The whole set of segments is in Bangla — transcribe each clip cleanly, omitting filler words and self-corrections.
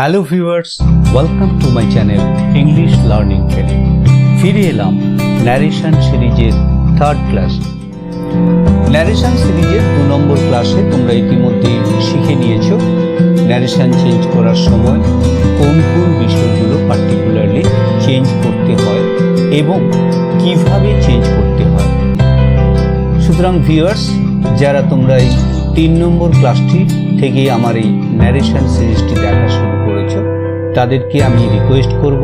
Hello viewers, welcome to my channel English learning training. ফিরে এলাম ন্যারেশন সিরিজের থার্ড ক্লাস। ন্যারেশন সিরিজের 2 নম্বর ক্লাসে তোমরা ইতিমধ্যেই শিখে নিয়েছো ন্যারেশন চেঞ্জ করার সময় কোন কোন বিষয়গুলো পার্টিকুলারলি চেঞ্জ করতে হয় এবং কিভাবে চেঞ্জ করতে হয়। সুতরাং ভিউয়ার্স, যারা তোমরা এই 3 নম্বর ক্লাসটি থেকে আমার এই ন্যারেশন সিরিজটি দেখা শুরু করেছো, তাদেরকে আমি রিকোয়েস্ট করব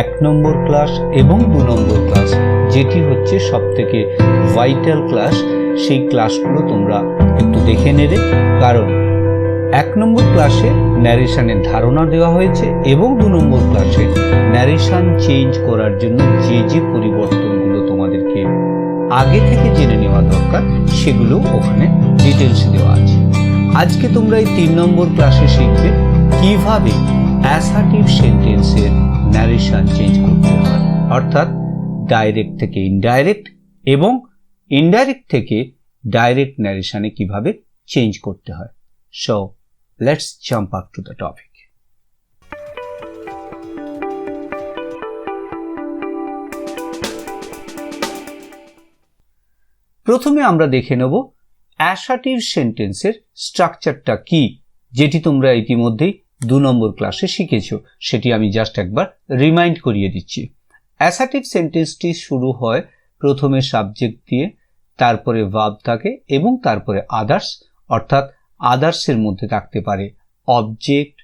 1 নম্বর ক্লাস এবং 2 নম্বর ক্লাস, যেটি হচ্ছে সবথেকে ভাইটাল ক্লাস, সেই ক্লাসগুলো তোমরা একটু দেখে নেবে। কারণ 1 নম্বর ক্লাসে ন্যারেশনের ধারণা দেওয়া হয়েছে এবং 2 নম্বর ক্লাসে ন্যারেশন চেঞ্জ করার জন্য যে পরিবর্তনগুলো তোমাদেরকে আগে থেকে জেনে নেওয়া দরকার, সেগুলো ওখানে ডিটেলস দেওয়া আছে। আজকে তোমরা এই 3 নম্বর ক্লাসে শিখবে কিভাবে অ্যাসার্টিভ সেন্টেন্সের ন্যারেশন চেঞ্জ করতে হয়, অর্থাৎ ডাইরেক্ট থেকে ইনডাইরেক্ট এবং ইনডাইরেক্ট থেকে ডাইরেক্ট ন্যারেশনে কিভাবে চেঞ্জ করতে হয়। So let's jump up to the topic. প্রথমে আমরা দেখে নেব অ্যাসার্টিভ সেন্টেন্সের স্ট্রাকচারটা কি, যেটি তোমরা ইতিমধ্যেই 2 নম্বর ক্লাসে শিখেছো। সেটি আমি জাস্ট একবার রিমাইন্ড করিয়ে দিচ্ছি। অ্যাসার্টিভ সেন্টেন্সটি শুরু হয় প্রথমে সাবজেক্ট দিয়ে, তারপরে ভার্ব থাকে এবং তারপরে আদার্স, অর্থাৎ আদার্সের মধ্যে থাকতে পারে অবজেক্ট,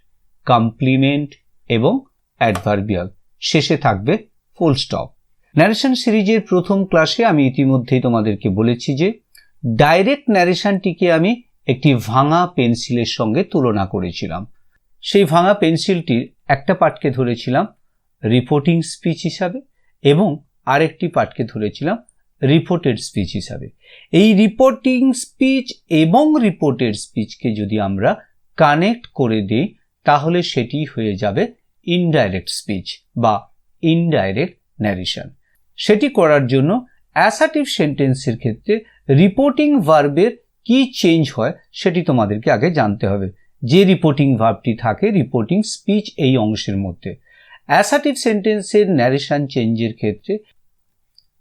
কমপ্লিমেন্ট এবং অ্যাডভার্বিয়াল, শেষে থাকবে ফুল স্টপ। ন্যারেশন সিরিজের প্রথম ক্লাসে আমি ইতিমধ্যেই তোমাদেরকে বলেছি যে ডাইরেক্ট ন্যারেশনটিকে আমি একটি ভাঙা পেন্সিলের সঙ্গে তুলনা করেছিলাম। সেই ভাঙা পেন্সিলটির একটা পার্টকে ধরেছিলাম রিপোর্টিং স্পিচ হিসাবে এবং আরেকটি পার্টকে ধরেছিলাম রিপোর্টেড স্পিচ হিসাবে। এই রিপোর্টিং স্পিচ এবং রিপোর্টেড স্পিচকে যদি আমরা কানেক্ট করে দিই, তাহলে সেটি হয়ে যাবে ইনডাইরেক্ট স্পিচ বা ইনডাইরেক্ট ন্যারেশন। সেটি করার জন্য অ্যাসার্টিভ সেন্টেন্সের ক্ষেত্রে রিপোর্টিং ভার্বের কি চেঞ্জ হয় সেটি তোমাদেরকে আগে জানতে হবে। যে রিপোর্টিং ভার্বটি থাকে রিপোর্টিং স্পিচ এই অংশের মধ্যে, অ্যাসার্টিভ সেন্টেন্সের ন্যারেশন চেঞ্জের ক্ষেত্রে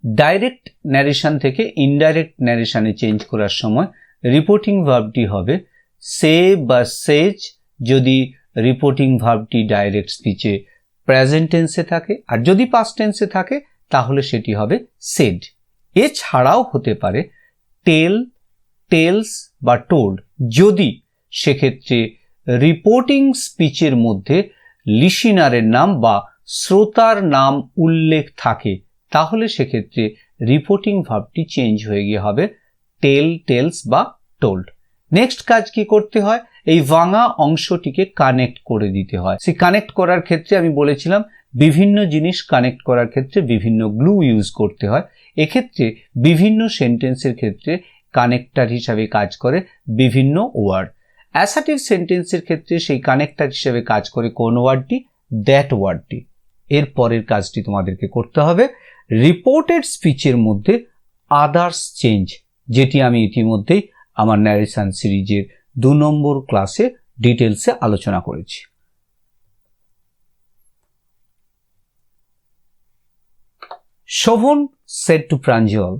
ডাইরেক্ট ন্যারেশন থেকে ইনডাইরেক্ট ন্যারেশনে চেঞ্জ করার সময় রিপোর্টিং ভার্বটি হবে সে বা সেজ, যদি রিপোর্টিং ভার্বটি ডাইরেক্ট স্পিচে প্রেজেন্ট টেন্সে থাকে, আর যদি পাস্ট টেন্সে থাকে তাহলে সেটি হবে সেড। এছাড়াও হতে পারে টেল, টেলস বা টোল্ড, যদি সেক্ষেত্রে রিপোর্টিং স্পিচের মধ্যে লিসেনারের নাম বা শ্রোতার নাম উল্লেখ থাকে, তাহলে সেক্ষেত্রে রিপোর্টিং ভার্বটি চেঞ্জ হয়ে গিয়ে হবে টেল, টেলস বা টোল্ড। নেক্সট কাজ কি করতে হয়, এই ভাঙা অংশটিকে কানেক্ট করে দিতে হয়। সেই কানেক্ট করার ক্ষেত্রে আমি বলেছিলাম বিভিন্ন জিনিস কানেক্ট করার ক্ষেত্রে বিভিন্ন গ্লু ইউজ করতে হয়। এক্ষেত্রে বিভিন্ন সেন্টেন্সের ক্ষেত্রে কানেক্টর হিসাবে কাজ করে বিভিন্ন ওয়ার্ড। অ্যাসার্টিভ সেন্টেন্সের ক্ষেত্রে সেই কানেক্টর হিসেবে কাজ করে কোন ওয়ার্ডটি? দ্যাট ওয়ার্ডটি। এর পরের কাজটি তোমাদেরকে করতে হবে রিপোর্টেড স্পিচের মধ্যে আদার্স চেঞ্জ, যেটি আমি ইতিমধ্যেই আমার ন্যারেশন সিরিজের 2 নম্বর ক্লাসে ডিটেলসে আলোচনা করেছি। Shovan said to Pranjal,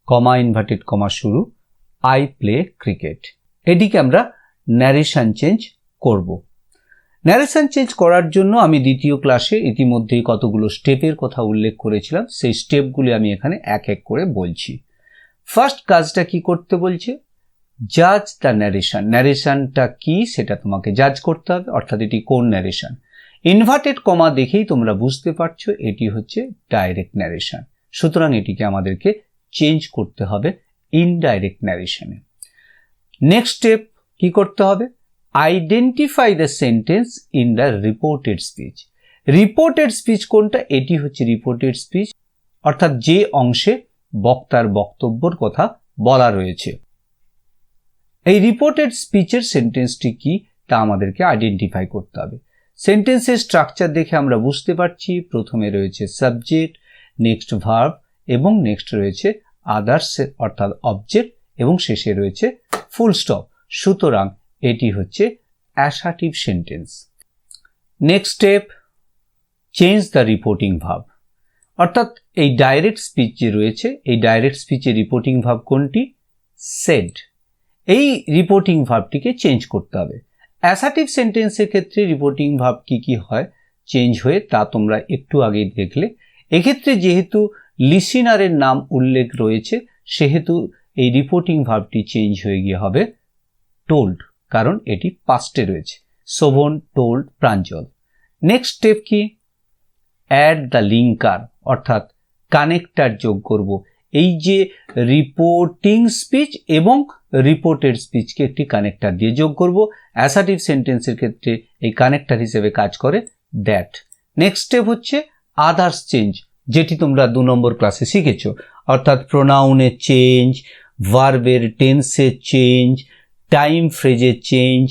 comma inverted comma শুরু, আই প্লে ক্রিকেট। এটিকে আমরা ন্যারেশন চেঞ্জ করব। ন্যারেশন চেঞ্জ করার জন্য আমি দ্বিতীয় ক্লাসে ইতিমধ্যেই কতগুলো স্টেপের কথা উল্লেখ করেছিলাম, সেই স্টেপগুলি আমি এখানে এক এক করে বলছি। ফার্স্ট কাজটা কি করতে বলছে? জাজ দ্য ন্যারেশন। ন্যারেশনটা কি সেটা তোমাকে জাজ করতে হবে, অর্থাৎ এটি কোন ন্যারেশন। ইনভার্টেড কমা দেখেই তোমরা বুঝতে পারছো এটি হচ্ছে ডাইরেক্ট ন্যারেশন, সুতরাং এটিকে আমাদেরকে চেঞ্জ করতে হবে ইনডাইরেক্ট ন্যারেশনে। নেক্সট স্টেপ কি করতে হবে? Identify the sentence in the reported speech. Reported speech কোনটা? এটি হচ্ছে রিপোর্টেড স্পিচ, অর্থাৎ যে অংশে বক্তার বক্তব্যের কথা বলা রয়েছে। এই রিপোর্টেড স্পিচের সেন্টেন্সটি কি তা আমাদেরকে আইডেন্টিফাই করতে হবে। সেন্টেন্সের স্ট্রাকচার দেখে আমরা বুঝতে পারছি প্রথমে রয়েছে সাবজেক্ট, নেক্সট ভার্ব এবং নেক্সট রয়েছে আদার্স অর্থাৎ অবজেক্ট এবং শেষে রয়েছে ফুল স্টপ। সুতরাং এটি হচ্ছে assertive sentence. Next step, change the reporting verb. অর্থাৎ এই ডাইরেক্ট স্পিচ যে রয়েছে, এই ডাইরেক্ট স্পিচের রিপোর্টিং ভার্ব কোনটি? সেড। এই রিপোর্টিং ভার্বটিকে চেঞ্জ করতে হবে। অ্যাসার্টিভ সেন্টেন্সের ক্ষেত্রে রিপোর্টিং ভার্ব কি কি হয় চেঞ্জ হয়ে, তা তোমরা একটু আগেই দেখলে। এক্ষেত্রে যেহেতু লিসেনারের নাম উল্লেখ রয়েছে, সেহেতু এই রিপোর্টিং ভার্বটি চেঞ্জ হয়ে গিয়ে হবে টোল্ড, কারণ এটি পাস্টে রয়েছে। শোভন টোল্ড প্রাঞ্জল। নেক্সট স্টেপ কি? অ্যাড দ্য লিঙ্কার, অর্থাৎ কানেক্টার যোগ করব। এই যে রিপোর্টিং স্পিচ এবং রিপোর্টেড স্পিচকে একটি কানেক্টার দিয়ে যোগ করব। অ্যাসার্টিভ সেন্টেন্সের ক্ষেত্রে এই কানেক্টার হিসেবে কাজ করে দ্যাট। নেক্সট স্টেপ হচ্ছে আদার্স চেঞ্জ, যেটি তোমরা 2 নম্বর ক্লাসে শিখেছ, অর্থাৎ প্রোনাউনের চেঞ্জ, ভার্বের টেন্সের চেঞ্জ, টাইম ফ্রেজের চেঞ্জ,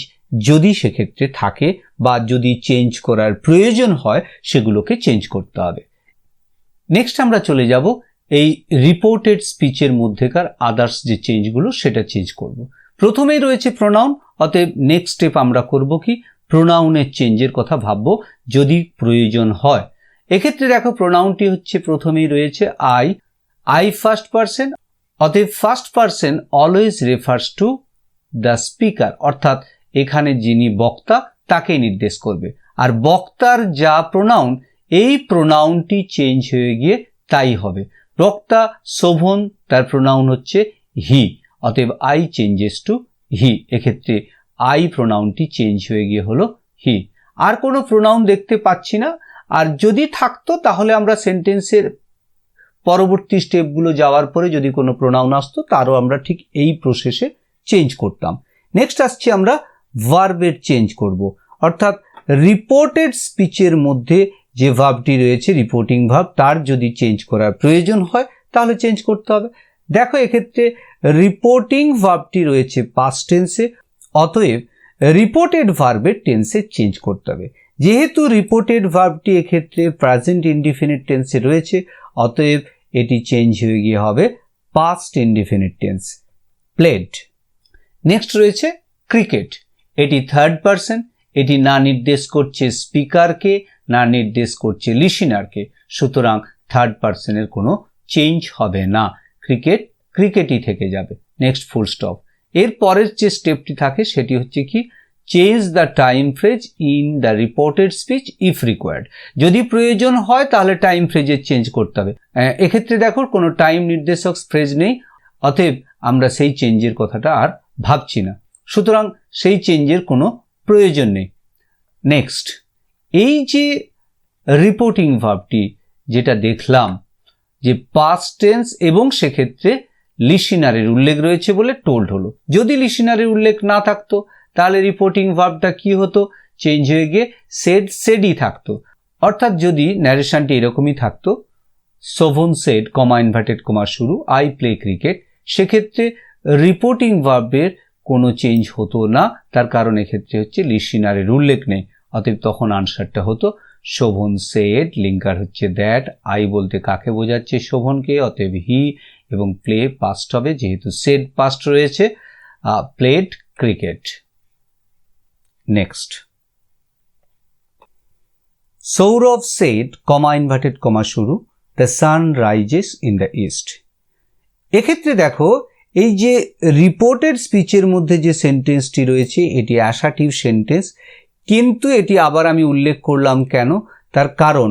যদি সেক্ষেত্রে থাকে বা যদি চেঞ্জ করার প্রয়োজন হয় সেগুলোকে চেঞ্জ করতে হবে। নেক্সট আমরা চলে যাব এই রিপোর্টেড স্পিচের মধ্যেকার আদার্স যে চেঞ্জগুলো সেটা চেঞ্জ করব। প্রথমেই রয়েছে প্রোনাউন, অতএব নেক্সট স্টেপ আমরা করব কি? প্রোনাউনের চেঞ্জের কথা ভাববো যদি প্রয়োজন হয়। এক্ষেত্রে দেখো প্রোনাউনটি হচ্ছে প্রথমেই রয়েছে আই ফার্স্ট পারসন, অতএব first person always refers to the speaker, অর্থাৎ এখানে যিনি বক্তা তাকে নির্দেশ করবে। আর বক্তার যা প্রোনাউন, এই প্রোনাউনটি চেঞ্জ হয়ে গিয়ে তাই হবে। বক্তা শোভন, তার প্রোনাউন হচ্ছে হি, অতএব আই চেঞ্জেস টু হি। এক্ষেত্রে আই প্রোনাউনটি চেঞ্জ হয়ে গিয়ে হলো হি। আর কোনো প্রোনাউন দেখতে পাচ্ছি না, আর যদি থাকতো তাহলে আমরা সেন্টেন্সের পরবর্তী স্টেপগুলো যাওয়ার পরে যদি কোনো প্রোনাউন আসতো তারও আমরা ঠিক এই প্রসেসে চেঞ্জ করতাম। নেক্সট আসছি আমরা ভার্বের চেঞ্জ করব, অর্থাৎ রিপোর্টেড স্পিচের মধ্যে যে ভার্বটি রয়েছে রিপোর্টিং ভার্ব, তার যদি চেঞ্জ করার প্রয়োজন হয় তাহলে চেঞ্জ করতে হবে। দেখো এক্ষেত্রে রিপোর্টিং ভার্বটি রয়েছে পাস্ট টেন্সে, অতএব রিপোর্টেড ভার্বের টেন্সে চেঞ্জ করতে হবে। যেহেতু রিপোর্টেড ভার্বটি এক্ষেত্রে প্রেজেন্ট ইনডিফিনিট টেন্সে রয়েছে, অতএব এটি চেঞ্জ হয়ে গিয়ে হবে past indefinite tense, played. Next রয়েছে ক্রিকেট, এটি থার্ড পারসন, এটি না নির্দেশ করছে স্পিকারকে না নির্দেশ করছে লিসেনারকে, সুতরাং থার্ড পারসনের কোনো চেঞ্জ হবে না, ক্রিকেট ক্রিকেটই থেকে যাবে। Next full stop. এর পরের যে স্টেপটি থাকে সেটি হচ্ছে কি? Change the time phrase in the reported speech if required. যদি প্রয়োজন হয় তাহলে টাইম ফ্রেজের চেঞ্জ করতে হবে। এক্ষেত্রে দেখো কোনো টাইম নির্দেশক ফ্রেজ নেই, অতএব আমরা সেই চেঞ্জের কথাটা আর ভাবছি না, সুতরাং সেই চেঞ্জের কোনো প্রয়োজন নেই। নেক্সট, এই যে রিপোর্টিং ভার্বটি যেটা দেখলাম যে পাস্ট টেন্স এবং সেক্ষেত্রে লিসেনারের উল্লেখ রয়েছে বলে টোল্ড হলো। যদি লিসেনারের উল্লেখ না থাকতো তাহলে রিপোর্টিং ভার্বটা কি হতো? চেঞ্জ হয়ে গিয়ে সেডই থাকতো। অর্থাৎ যদি ন্যারেশনটি এরকমই থাকতো, Shobhan said comma inverted comma শুরু আই প্লে ক্রিকেট, সেক্ষেত্রে রিপোর্টিং ভার্বের কোনো চেঞ্জ হতো না, তার কারণ এক্ষেত্রে হচ্ছে লিসেনারের উল্লেখ নেই, অতএব তখন আনসারটা হতো শোভন সেড, লিঙ্কার হচ্ছে দ্যাট, আই বলতে কাকে বোঝাচ্ছে? শোভনকে, অতএব হি, এবং প্লে পাস্ট হবে যেহেতু সেড পাস্ট রয়েছে, played cricket. Next, Sourav said comma inverted comma শুরু the sun rises in the east. এক্ষেত্রে দেখো এই যে রিপোর্টেড স্পিচের মধ্যে যে সেন্টেন্সটি রয়েছে এটি অ্যাসার্টিভ সেন্টেন্স, কিন্তু এটি আবার আমি উল্লেখ করলাম কেন? তার কারণ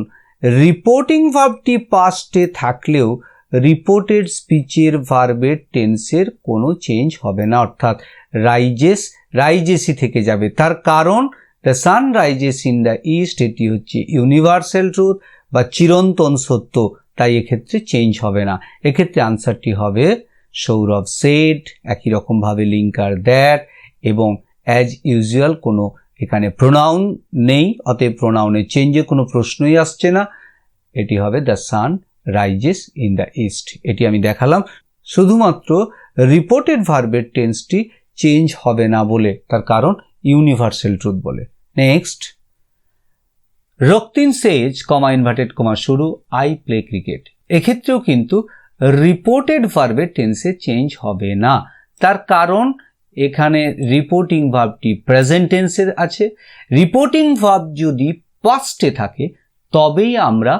রিপোর্টিং ভার্বটি পাস্টে থাকলেও রিপোর্টেড স্পিচের ভার্বের টেন্সের কোনো চেঞ্জ হবে না, অর্থাৎ রাইজেসই থেকে যাবে। তার কারণ the sun rises in the east এটি হচ্ছে ইউনিভার্সাল ট্রুথ বা চিরন্তন সত্য, তাই এক্ষেত্রে চেঞ্জ হবে না। এক্ষেত্রে আনসারটি হবে সৌরভ সেড, একই রকমভাবে লিঙ্কার দ্যাট, এবং অ্যাজ ইউজুয়াল কোনো এখানে প্রোনাউন নেই, অতএব প্রোনাউনের চেঞ্জের কোনো প্রশ্নই আসছে না। এটি হবে the sun rises in the east. এটি আমি দেখালাম শুধুমাত্র রিপোর্টেড ভার্বের টেন্সটি চেঞ্জ হবে না বলে, তার কারণ ইউনিভার্সাল ট্রুথ বলে। নেক্সট, রক্তিম সেজ কমা ইনভার্টেড কমা শুরু আই প্লে ক্রিকেট। এক্ষেত্রেও কিন্তু রিপোর্টেড ভার্বের টেন্সে চেঞ্জ হবে না, তার কারণ এখানে রিপোর্টিং ভার্বটি প্রেজেন্ট টেন্সের আছে। রিপোর্টিং ভার্ব যদি পাস্টে থাকে তবেই আমরা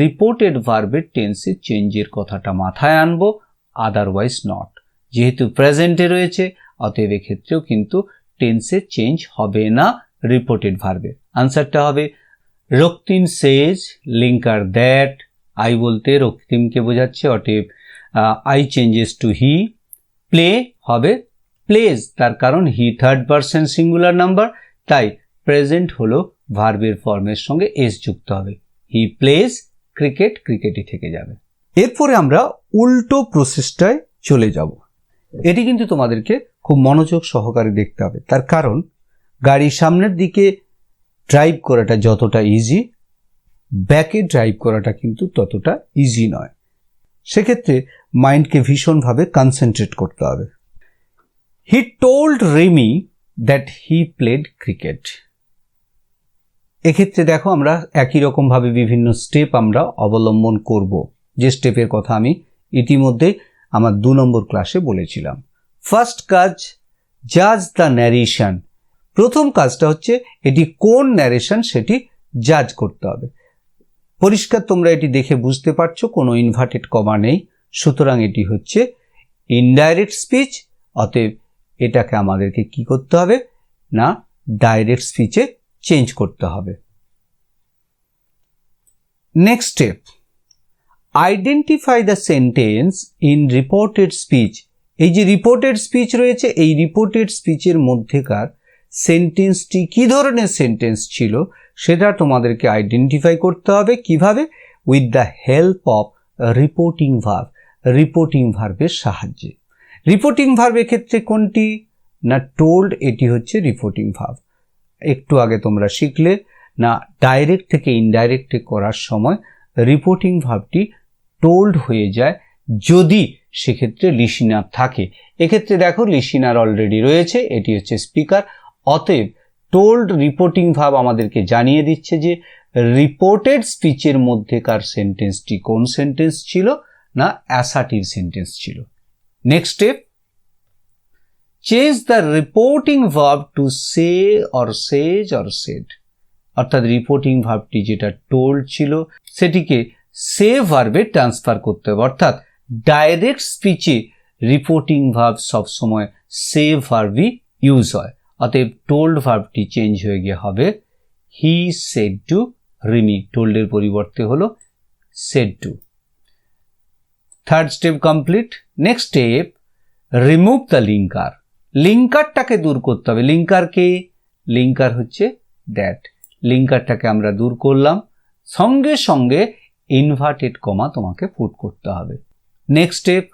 রিপোর্টেড ভার্বের টেন্সে চেঞ্জের কথাটা মাথায় আনবো, আদারওয়াইজ নট। যেহেতু প্রেজেন্টে রয়েছে অতএব এক্ষেত্রেও কিন্তু টেন্সে চেঞ্জ হবে না রিপোর্টেড ভার্বের। আনসারটা হবে রক্তিম সেজ লিঙ্কার দ্যাট, আই বলতে রক্তিমকে বোঝাচ্ছে অতএব I changes to he. Play হবে প্লেজ, তার কারণ হি থার্ড পারসন সিঙ্গুলার নাম্বার, তাই প্রেজেন্ট হলো ভার্বের ফর্মের সঙ্গে এস যুক্ত হবে। হি প্লেজ ক্রিকেট, ক্রিকেটই থেকে যাবে। এরপরে আমরা উল্টো প্রসেসটায় চলে যাব। এটি কিন্তু তোমাদেরকে খুব মনোযোগ সহকারে দেখতে হবে, তার কারণ গাড়ির সামনের দিকে ড্রাইভ করাটা যতটা ইজি, ব্যাকে ড্রাইভ করাটা কিন্তু ততটা ইজি নয়। সেক্ষেত্রে মাইন্ডকে ভীষণভাবে কনসেন্ট্রেট করতে হবে। He told Rimi that he played cricket. এক্ষেত্রে দেখো আমরা একই রকমভাবে বিভিন্ন স্টেপ আমরা অবলম্বন করব, যে স্টেপের কথা আমি ইতিমধ্যেই আমার 2 নম্বর ক্লাসে বলেছিলাম। ফার্স্ট কাজ, জাজ দ্য ন্যারেশন। প্রথম কাজটা হচ্ছে এটি কোন ন্যারেশন সেটি জাজ করতে হবে। পরিষ্কার তোমরা এটি দেখে বুঝতে পারছো কোনো ইনভার্টেড কমা নেই, সুতরাং এটি হচ্ছে ইনডাইরেক্ট স্পিচ। অতএব এটাকে আমাদেরকে কি করতে হবে না ডাইরেক্ট স্পিচে চেঞ্জ করতে হবে। Next step, identify the sentence in reported speech. এই যে রিপোর্টেড স্পিচ রয়েছে, এই রিপোর্টেড স্পিচের মধ্যেকার সেন্টেন্সটি কি ধরনের সেন্টেন্স ছিল সেটা তোমাদেরকে আইডেন্টিফাই করতে হবে। কিভাবে? With the help of reporting verb, reporting ভার্বের সাহায্যে। রিপোর্টিং ভার্বের ক্ষেত্রে কোনটি না টোল্ড, এটি হচ্ছে রিপোর্টিং ভার্ব। একটু আগে তোমরা শিখলে না ডাইরেক্ট থেকে ইনডাইরেক্টে করার সময় রিপোর্টিং ভার্বটি টোল্ড হয়ে যায় যদি সেক্ষেত্রে লিসিনার থাকে। এক্ষেত্রে দেখো লিসিনার অলরেডি রয়েছে, এটি হচ্ছে স্পিকার। অতএব টোল্ড রিপোর্টিং ভার্ব আমাদেরকে জানিয়ে দিচ্ছে যে রিপোর্টেড স্পিচের মধ্যেকার সেন্টেন্সটি কোন সেন্টেন্স ছিল না অ্যাসার্টিভ সেন্টেন্স ছিল। Next step, change the reporting verb to say or says or said. অর্থাৎ রিপোর্টিং ভার্বটি যেটা টোল্ড ছিল সেটিকে সে ভার্বে ট্রান্সফার করতে হবে। অর্থাৎ ডাইরেক্ট স্পিচে রিপোর্টিং ভার্ব সবসময় সে ভার্বই ইউজ হয়। অতএব টোল্ড ভার্বটি চেঞ্জ হয়ে গিয়ে হবে হি সেড টু রিমি, টোল্ডের পরিবর্তে হলো said to. Third step complete. Next step, remove the linker. লিঙ্কারটাকে দূর করতে হবে। লিঙ্কারকে, লিঙ্কার হচ্ছে দ্যাট। লিঙ্কারটাকে আমরা দূর করলাম, সঙ্গে সঙ্গে ইনভার্টেড কমা তোমাকে পুট করতে হবে। নেক্সট স্টেপ,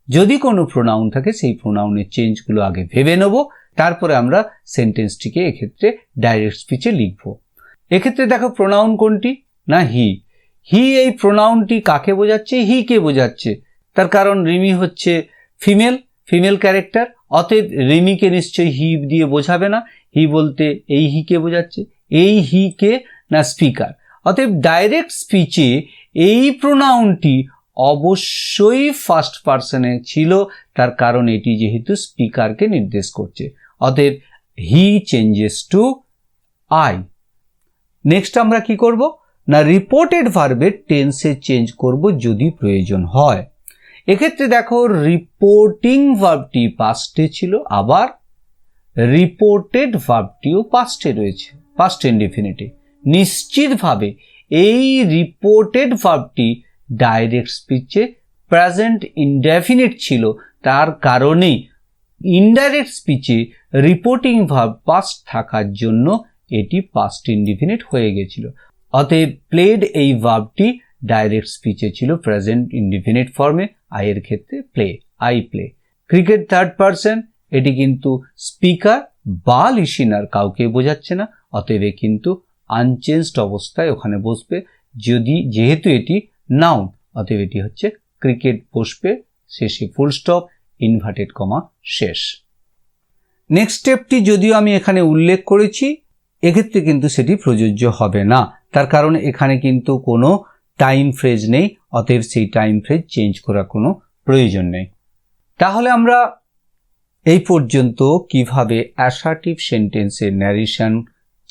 যদি কোনো প্রোনাউন থাকে সেই প্রোনাউনের চেঞ্জগুলো আগে ভেবে নেব, তারপরে আমরা সেন্টেন্সটিকে এক্ষেত্রে ডাইরেক্ট স্পিচে লিখব। এক্ষেত্রে দেখো প্রোনাউন কোনটি না হি। হি এই প্রোনাউনটি কাকে বোঝাচ্ছে? হি কে বোঝাচ্ছে। তার কারণ রিমি হচ্ছে ফিমেল, ফিমেল ক্যারেক্টার। অতএব রিমিকে নিশ্চয়ই হি দিয়ে বোঝাবে না। হি বলতে এই হি কে বোঝাচ্ছে, এই হি কে না স্পিকার। অতএব ডাইরেক্ট স্পিচে এই প্রোনাউনটি অবশ্যই ফার্স্ট পারসনে ছিল, তার কারণ এটি যেহেতু স্পিকারকে নির্দেশ করছে। অতএব হি চেঞ্জেস টু আই। নেক্সট আমরা কি করব না রিপোর্টেড ভার্বের টেন্সে চেঞ্জ করব যদি প্রয়োজন হয়। এক্ষেত্রে দেখো রিপোর্টিং ভার্বটি পাস্টে ছিল, আবার রিপোর্টেড ভার্বটিও পাস্টে রয়েছে, পাস্ট ইনডেফিনিটিভ। নিশ্চিতভাবে এই রিপোর্টেড ভার্বটি ডাইরেক্ট স্পিচে প্রেজেন্ট ইনডেফিনিট ছিল, তার কারণেই ইনডাইরেক্ট স্পিচে রিপোর্টিং ভার্ব পাস্ট থাকার জন্য এটি পাস্ট ইনডেফিনিট হয়ে গেছিল। অতএব প্লেড এই ভার্বটি ডাইরেক্ট স্পিচে ছিল প্রেজেন্ট ইনডেফিনিট ফর্মে, আই এর ক্ষেত্রে play, I play. Cricket third person, এটি কিন্তু স্পিকার বা লিসিনার কাউকে বোঝাচ্ছে না, অতএব কিন্তু আনচেঞ্জড অবস্থায় ওখানে বসবে। যেহেতু এটি নাউন, অতএব এটি হচ্ছে ক্রিকেট বসবে, শেষে ফুল স্টপ, ইনভার্টেড কমা শেষ। নেক্সট স্টেপটি যদিও আমি এখানে উল্লেখ করেছি, এক্ষেত্রে কিন্তু সেটি প্রযোজ্য হবে না, তার কারণ এখানে কিন্তু কোনো টাইম ফ্রেজ নেই। অতএব সেই টাইম ফ্রেজ চেঞ্জ করার কোনো প্রয়োজন নেই। তাহলে আমরা এই পর্যন্ত কিভাবে অ্যাসার্টিভ সেন্টেন্সের ন্যারেশন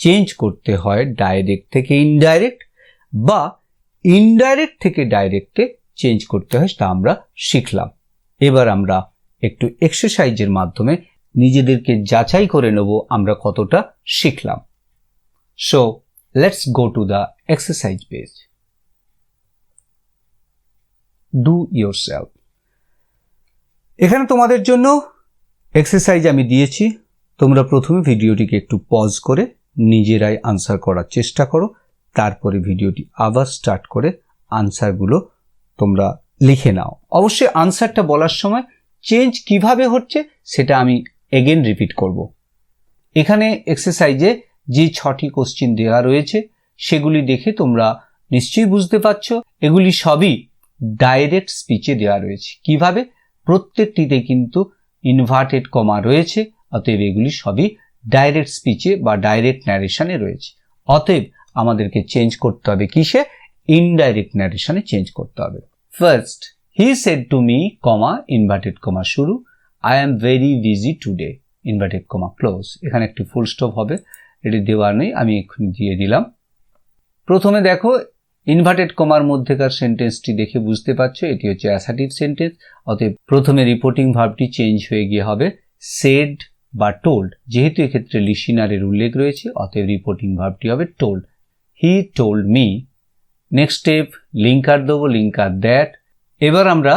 চেঞ্জ করতে হয় ডাইরেক্ট থেকে ইনডাইরেক্ট বা ইনডাইরেক্ট থেকে ডাইরেক্টে চেঞ্জ করতে হয়, তা আমরা শিখলাম। এবার আমরা একটু এক্সারসাইজের মাধ্যমে নিজেদেরকে যাচাই করে নেব আমরা কতটা শিখলাম। So let's go to the exercise page. Do yourself. এখানে তোমাদের জন্য এক্সারসাইজ আমি দিয়েছি। তোমরা প্রথমে ভিডিওটিকে একটু পজ করে নিজেরাই আনসার করার চেষ্টা করো, তারপরে ভিডিওটি আবার স্টার্ট করে আনসারগুলো তোমরা লিখে নাও। অবশ্যই আনসারটা বলার সময় চেঞ্জ কিভাবে হচ্ছে সেটা আমি এগেন রিপিট করব। এখানে এক্সারসাইজে যে 6টি কোশ্চেন দেওয়া রয়েছে সেগুলি দেখে তোমরা নিশ্চয়ই বুঝতে পারছো এগুলি সবই ডাইরেক্ট স্পিচে দেওয়া রয়েছে। কিভাবে? প্রত্যেকটিতে কিন্তু ইনভার্টেড কমা রয়েছে, অতএব এগুলি সবই ডাইরেক্ট স্পিচে বা ডাইরেক্ট ন্যারেশনে রয়েছে। অতএব আমাদেরকে চেঞ্জ করতে হবে কিসে? ইনডাইরেক্ট ন্যারেশনে চেঞ্জ করতে হবে। First, he said to me comma inverted comma শুরু, I am very busy today inverted comma close. এখানে একটি ফুল স্টপ হবে, এটি দেওয়ার নেই, আমি এক্ষুনি দিয়ে দিলাম। প্রথমে দেখো ইনভার্টেড কমার মধ্যেকার সেন্টেন্সটি দেখে বুঝতে পারছো এটি হচ্ছে অ্যাসার্টিভ সেন্টেন্স। অতএব প্রথমে রিপোর্টিং ভার্বটি চেঞ্জ হয়ে গিয়ে হবে সেড বা টোল্ড। যেহেতু এক্ষেত্রে লিসিনারের উল্লেখ রয়েছে অতএব রিপোর্টিং ভার্বটি হবে told. He told me. Next step, linker দেবো, লিঙ্কার দ্যাট। এবার আমরা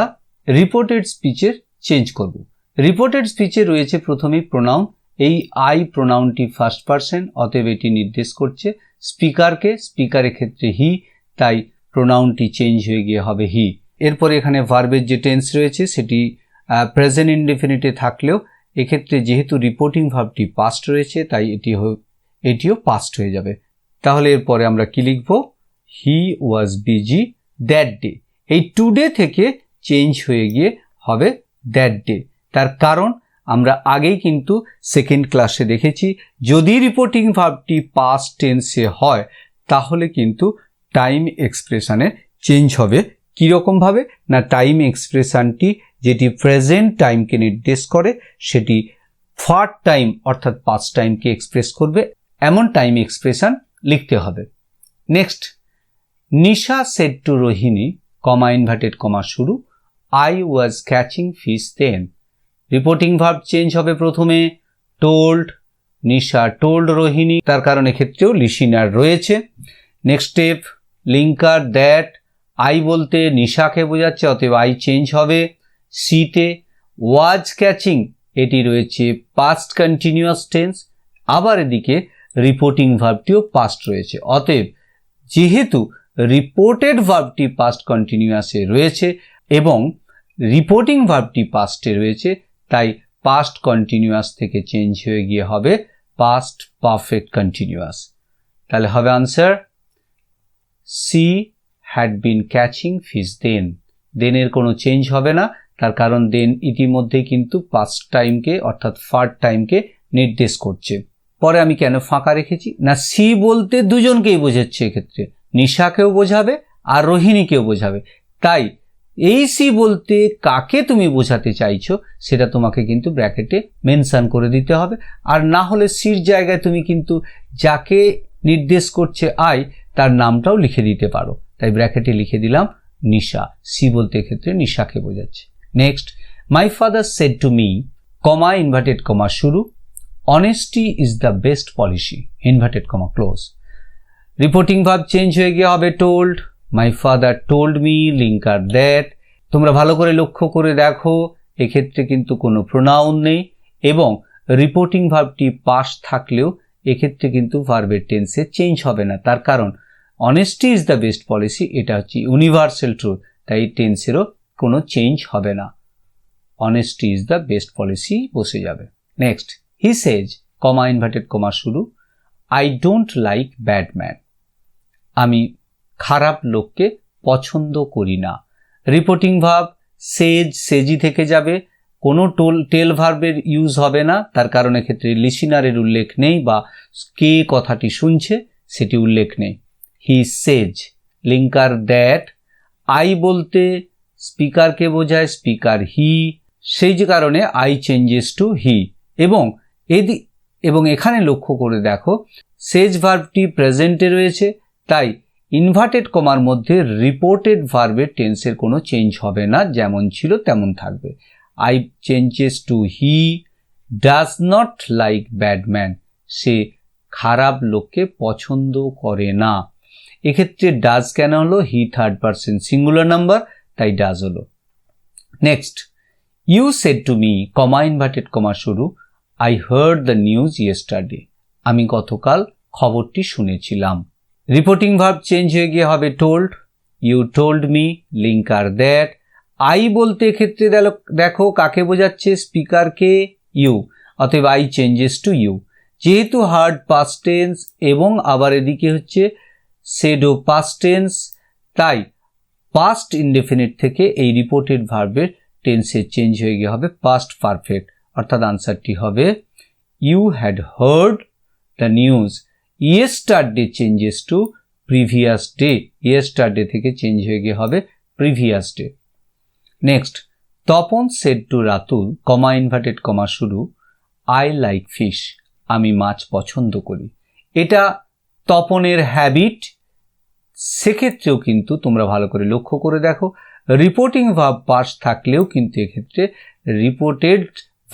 রিপোর্টেড স্পিচের চেঞ্জ করব। রিপোর্টেড স্পিচে রয়েছে প্রথমেই প্রোনাউন। এই আই প্রোনাউনটি ফার্স্ট পারসন, অতএব এটি নির্দেশ করছে স্পিকারকে। স্পিকারের ক্ষেত্রে হি, তাই প্রোনাউনটি চেঞ্জ হয়ে গিয়ে হবে হি। এরপরে এখানে ভার্বের যে টেন্স রয়েছে সেটি প্রেজেন্ট ইনডেফিনিটে থাকলেও এক্ষেত্রে যেহেতু রিপোর্টিং ভার্বটি পাস্ট রয়েছে তাই এটিও পাস্ট হয়ে যাবে। তাহলে এরপরে আমরা কি লিখব? হি ওয়াজ বিজি দ্যাট ডে। এই টুডে থেকে চেঞ্জ হয়ে গিয়ে হবে দ্যাট ডে। তার কারণ আমরা আগেই কিন্তু সেকেন্ড ক্লাসে দেখেছি যদি রিপোর্টিং ভার্বটি পাস্ট টেন্সে হয় তাহলে কিন্তু টাইম এক্সপ্রেশনে চেঞ্জ হবে। কীরকমভাবে? না, টাইম এক্সপ্রেশনটি যেটি প্রেজেন্ট টাইমকে নির্দেশ করে সেটি ফার্স্ট টাইম অর্থাৎ পাস্ট টাইমকে এক্সপ্রেস করবে, এমন টাইম এক্সপ্রেশন লিখতে হবে। Next, Nisha said to Rohini comma inverted comma শুরু, I was catching fish then. Reporting verb change হবে প্রথমে টোল্ড, নিশা টোল্ড রোহিণী, তার কারণ এক্ষেত্রেও লিসিনার রয়েছে। Next step, linker that. I বলতে নিশাকে বোঝাচ্ছে অতএব আই চেঞ্জ হবে সিতে। ওয়াজ ক্যাচিং এটি রয়েছে পাস্ট কন্টিনিউয়াস টেন্স, আবার এদিকে রিপোর্টিং ভার্বটিও পাস্ট রয়েছে। অতএব যেহেতু রিপোর্টেড ভার্বটি পাস্ট কন্টিনিউয়াসে রয়েছে এবং রিপোর্টিং ভার্বটি পাস্টে রয়েছে তাই পাস্ট কন্টিনিউয়াস থেকে চেঞ্জ হয়ে গিয়ে হবে পাস্ট পারফেক্ট কন্টিনিউয়াস। তাহলে হবে answer she had been catching fish then. দেনের কোনো চেঞ্জ হবে না, তার কারণ দেন ইতিমধ্যেই কিন্তু পাস্ট টাইমকে অর্থাৎ ফার্স্ট টাইমকে নির্দেশ করছে। পরে আমি কেন ফাঁকা রেখেছি? না, সি বলতে দুজনকেই বোঝাচ্ছে, এক্ষেত্রে নিশাকেও বোঝাবে আর রোহিণীকেও বোঝাবে। তাই এই সি বলতে কাকে তুমি বোঝাতে চাইছো সেটা তোমাকে কিন্তু ব্র্যাকেটে মেনশন করে দিতে হবে। আর না হলে সির জায়গায় তুমি কিন্তু যাকে নির্দেশ করছে আই তার নামটাও লিখে দিতে পারো। তাই ব্র্যাকেটে লিখে দিলাম নিশা। সি বলতে ক্ষেত্রে নিশাকে বোঝাচ্ছে। Next, my father said to me comma inverted comma শুরু, honesty is the best policy inverted comma close. Reporting verb change হয়ে গিয়ে হবে told, my father told me, linker that. তোমরা ভালো করে লক্ষ্য করে দেখো এক্ষেত্রে কিন্তু কোনো প্রোনাউন নেই এবং রিপোর্টিং ভার্বটি পাস্ট থাকলেও এক্ষেত্রে কিন্তু ভার্বের টেন্সে চেঞ্জ হবে না। তার কারণ honesty is the best policy এটা হচ্ছে ইউনিভার্সাল ট্রুথ, তাই টেন্সেরও কোনো চেঞ্জ হবে না। Honesty is the best policy বসে যাবে। নেক্সট, হি সেজ কমা ইনভার্টেড কমা শুরু, I don't like bad man. আমি খারাপ লোককে পছন্দ করি না। রিপোর্টিং ভার্ব সেজ, সেজি থেকে যাবে, কোনো টেল ভার্বের ইউজ হবে না, তার কারণে ক্ষেত্রে লিসিনারের উল্লেখ নেই বা কে কথাটি শুনছে সেটি উল্লেখ নেই। হি সেজ, লিঙ্কার দ্যাট। আই বলতে স্পিকারকে বোঝায়, স্পিকার হি, সেই যে কারণে আই চেঞ্জেস টু হি। এবং এখানে লক্ষ্য করে দেখো সেজ ভার্বটি প্রেজেন্টে রয়েছে, তাই ইনভার্টেড কমার মধ্যে রিপোর্টেড ভার্বের টেন্সের কোনো চেঞ্জ হবে না, যেমন ছিল তেমন থাকবে। I changes to he does not like bad man, সে খারাপ লোককে পছন্দ করে না। এক্ষেত্রে ডাজ কেন হলো? He third person singular number, তাই ডাজ হলো। Next, you said to me, comma inverted comma শুরু, I heard the news yesterday, আমি গতকাল খবরটি শুনেছিলাম। রিপোর্টিং ভার্ব চেঞ্জ হয়ে গিয়ে হবে told, you told me, linker that. I বলতে ক্ষেত্রে দেখো কাকে বোঝাচ্ছে? স্পিকারকে, ইউ, অতএব আই চেঞ্জেস টু ইউ। যেহেতু হার্ড পাস্ট টেন্স এবং আবার এদিকে হচ্ছে সেডো পাস্ট টেন্স, তাই পাস্ট ইনডেফিনিট থেকে এই রিপোর্টেড ভার্বের টেন্সের চেঞ্জ হয়ে গিয়ে হবে পাস্ট পারফেক্ট, অর্থাৎ আনসারটি হবে you had heard the news yesterday changes to previous day, yesterday থেকে চেঞ্জ হয়ে গিয়ে হবে previous day. Next, Tapan said to Ratul, comma inverted comma শুরু, আই লাইক ফিশ, আমি মাছ পছন্দ করি। এটা তপনের হ্যাবিট, সেক্ষেত্রেও কিন্তু তোমরা ভালো করে লক্ষ্য করে দেখো, রিপোর্টিং ভার্ব পাস্ট থাকলেও কিন্তু এক্ষেত্রে রিপোর্টেড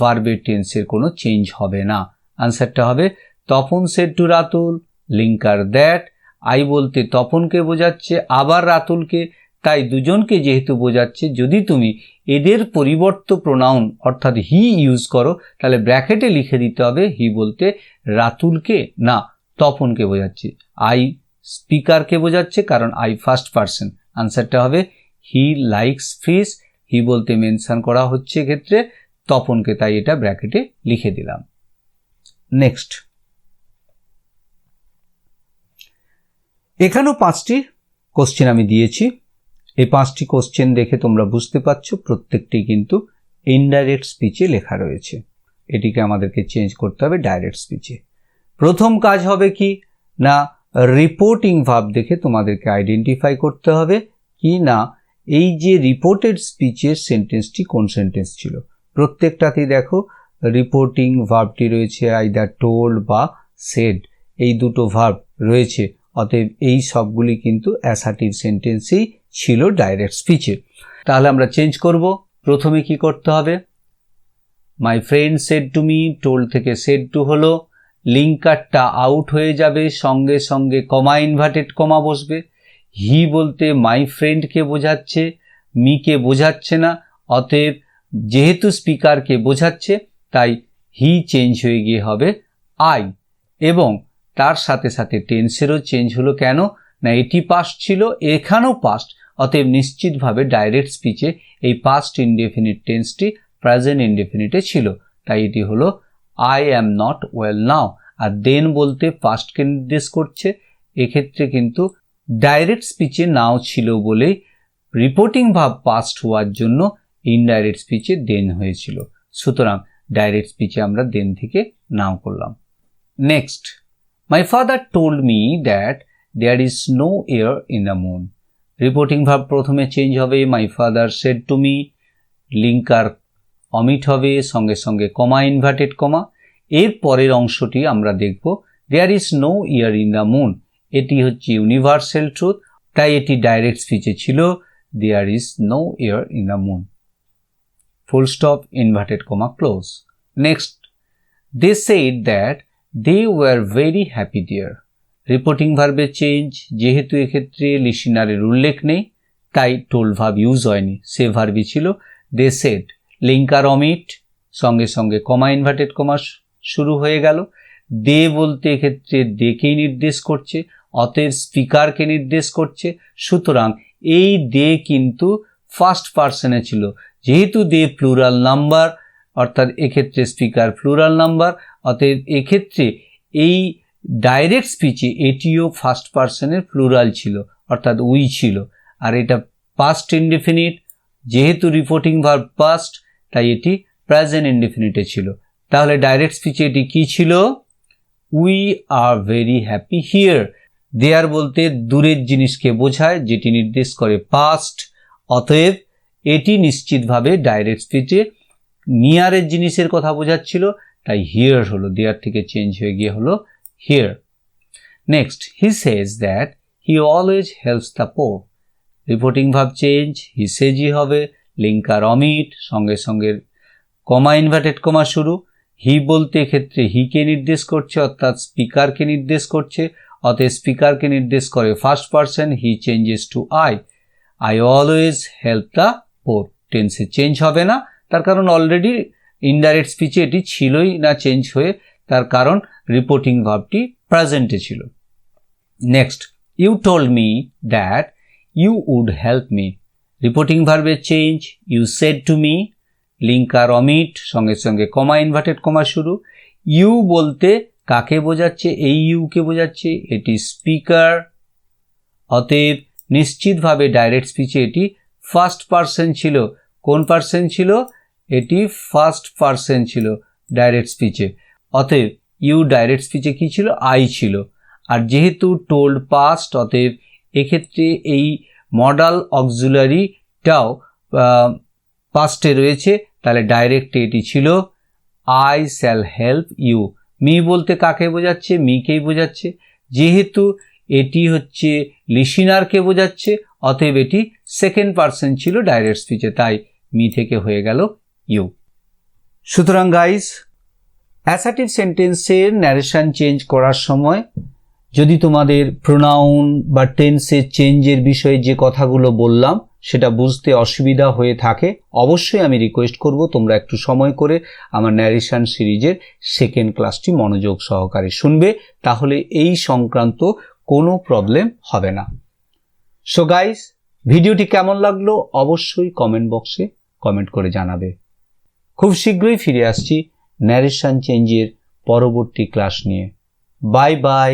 ভার্বের টেন্সের কোনো চেঞ্জ হবে না। আনসারটা হবে Tapan said to Ratul, linker that. I বলতে তপনকে বোঝাচ্ছে, আবার রাতুলকে, তাই দুজনকে যেহেতু বোঝাচ্ছে, যদি তুমি এদের পরিবর্ত প্রোনাউন অর্থাৎ হি ইউজ করো তাহলে ব্র্যাকেটে লিখে দিতে হবে হি বলতে রাতুলকে না তপনকে বোঝাচ্ছে। আই স্পিকারকে বোঝাচ্ছে, কারণ আই ফার্স্ট পারসন। আনসারটা হবে হি লাইকস ফিশ, হি বলতে মেনশন করা হচ্ছে ক্ষেত্রে তপনকে, তাই এটা ব্র্যাকেটে লিখে দিলাম। নেক্সট, এখানেও 5টি কোশ্চেন আমি দিয়েছি। এই 5টি কোশ্চেন দেখে তোমরা বুঝতে পারছো প্রত্যেকটি কিন্তু ইনডাইরেক্ট স্পিচে লেখা রয়েছে। এটিকে আমাদেরকে চেঞ্জ করতে হবে ডাইরেক্ট স্পিচে। প্রথম কাজ হবে কি না, রিপোর্টিং ভার্ব দেখে তোমাদেরকে আইডেন্টিফাই করতে হবে কি না এই যে রিপোর্টেড স্পিচের সেন্টেন্সটি কোন সেন্টেন্স ছিল। প্রত্যেকটাতেই দেখো রিপোর্টিং ভার্বটি রয়েছে আইদার টোল্ড বা সেড, এই দুটো ভার্ব রয়েছে, অতএব এই সবগুলি কিন্তু অ্যাসার্টিভ সেন্টেন্সই ছিল ডাইরেক্ট স্পিচে। তাহলে আমরা চেঞ্জ করব। প্রথমে কি করতে হবে? My friend shed to me, told থেকে সেড টু হলো, লিঙ্কারটা আউট হয়ে যাবে, সঙ্গে সঙ্গে কমা ইনভার্টেড কমা বসবে। হি বলতে মাই ফ্রেন্ডকে বোঝাচ্ছে, মিকে বোঝাচ্ছে না, অতএব যেহেতু স্পিকারকে বোঝাচ্ছে তাই হি চেঞ্জ হয়ে গিয়ে হবে আই, এবং তার সাথে সাথে টেন্সেরও চেঞ্জ হলো। কেন না এটি পাস্ট ছিল, এখানেও পাস্ট, অতএব নিশ্চিতভাবে ডাইরেক্ট স্পিচে এই পাস্ট ইনডেফিনিট টেন্সটি প্রেজেন্ট ইনডেফিনিটে ছিল, তাই এটি হলো I am not well now. আর দেন বলতে পাস্টকে নির্দেশ করছে, এক্ষেত্রে কিন্তু ডাইরেক্ট স্পিচে নাও ছিল বলেই রিপোর্টিং ভার্ব পাস্ট হওয়ার জন্য ইনডাইরেক্ট স্পিচে দেন হয়েছিল, সুতরাং ডাইরেক্ট স্পিচে আমরা দেন থেকে নাও করলাম। Next, my father told me that there is no air in the moon. Reporting verb প্রথমে চেঞ্জ হবে, my father said to me, linker omit হবে, সঙ্গে সঙ্গে কমা ইনভার্টেড কমা। এর পরের অংশটি আমরা দেখব, there is no air in the moon, এটি হচ্ছে ইউনিভার্সাল ট্রুথ, তাই এটি ডাইরেক্ট স্পিচে ছিল there is no air in the moon, full stop, inverted comma close. Next, they said that they were very happy dear. Reporting ভার্বের চেঞ্জ, যেহেতু এক্ষেত্রে লিসিনারের উল্লেখ নেই তাই টোল্ড ভার্ব ইউজ হয়নি, সে ভার্বই ছিল দে সেড, লিঙ্কার অমিট, সঙ্গে সঙ্গে কমা ইনভার্টেড কমা শুরু হয়ে গেল। দে বলতে এক্ষেত্রে দেকেই নির্দেশ করছে, অতএব স্পিকারকে নির্দেশ করছে, সুতরাং এই দে কিন্তু ফার্স্ট পারসনে ছিল, যেহেতু দে প্লুরাল নাম্বার অর্থাৎ এক্ষেত্রে স্পিকার প্লুরাল নাম্বার, অতএব এক্ষেত্রে এই ডাইরেক্ট স্পিচে এটিও ফার্স্ট পারসনের প্লুরাল ছিল অর্থাৎ উই ছিল, আর এটা পাস্ট ইনডেফিনিট, যেহেতু রিপোর্টিং ভার্ব পাস্ট তাই এটি প্রেজেন্ট ইনডেফিনিটে ছিল। তাহলে ডাইরেক্ট স্পিচে এটি কি ছিল? We are very happy here. There বলতে দূরের জিনিসকে বোঝায়, যেটি নির্দেশ করে পাস্ট, অতএব এটি নিশ্চিতভাবে ডাইরেক্ট স্পিচে নিয়ারের জিনিসের কথা বোঝাচ্ছিল, তাই হিয়ার হলো, দেয়ার থেকে চেঞ্জ হয়ে গিয়ে হলো here. Next, he says that he always helps the poor. Reporting verb change, he says ই হবে, লিঙ্কার অমিট, সঙ্গে সঙ্গে কমা ইনভার্টেড কমা শুরু। হি বলতে এক্ষেত্রে হিকে নির্দেশ করছে, অর্থাৎ স্পিকারকে নির্দেশ করছে, অতএব স্পিকারকে নির্দেশ করে first person, he changes to I. I always help the poor, টেন্সে চেঞ্জ হবে না, তার কারণ অলরেডি ইনডাইরেক্ট স্পিচে এটি ছিলই না চেঞ্জ হয়ে, তার কারণ রিপোর্টিং ভার্বটি প্রেজেন্টে ছিল। Next, you told me that you would help me. Reporting ভার্বের change, you said to me, linker omit, সঙ্গে সঙ্গে কমা ইনভার্টেড কমা শুরু। ইউ বলতে কাকে বোঝাচ্ছে? এই ইউকে বোঝাচ্ছে, এটি স্পিকার, অতএব নিশ্চিতভাবে ডাইরেক্ট স্পিচে এটি ফার্স্ট পারসন ছিল। কোন পারসন ছিল? এটি ফার্স্ট পারসন ছিল ডাইরেক্ট স্পিচে, অতএব ইউ ডাইরেক্ট স্পিচে কি ছিল? আই ছিল। আর যেহেতু টোল্ড পাস্ট, অতএব এক্ষেত্রে এই মডাল অক্সিলারিটাও পাস্টে রয়েছে, তাহলে ডাইরেক্টে এটি ছিল I shall help you. Me বলতে কাকে বোঝাচ্ছে? মিকেই বোঝাচ্ছে। যেহেতু এটি হচ্ছে লিসিনারকে বোঝাচ্ছে, অতএব এটি সেকেন্ড পারসন ছিল ডাইরেক্ট স্পিচে, তাই মি থেকে হয়ে গেল ইউ। সুতরাং গাইস, অ্যাসার্টিভ সেন্টেন্সের ন্যারেশন চেঞ্জ করার সময় যদি তোমাদের প্রোনাউন বা টেন্সের চেঞ্জের বিষয়ে যে কথাগুলো বললাম সেটা বুঝতে অসুবিধা হয়ে থাকে, অবশ্যই আমি রিকোয়েস্ট করব তোমরা একটু সময় করে আমার ন্যারেশন সিরিজের সেকেন্ড ক্লাসটি মনোযোগ সহকারে শুনবে, তাহলে এই সংক্রান্ত কোনো প্রবলেম হবে না। সো গাইস, ভিডিওটি কেমন লাগলো অবশ্যই কমেন্ট বক্সে কমেন্ট করে জানাবে। খুব শীঘ্রই ফিরে আসছি ন্যারেশন চেঞ্জের পরবর্তী ক্লাস নিয়ে। Bye bye.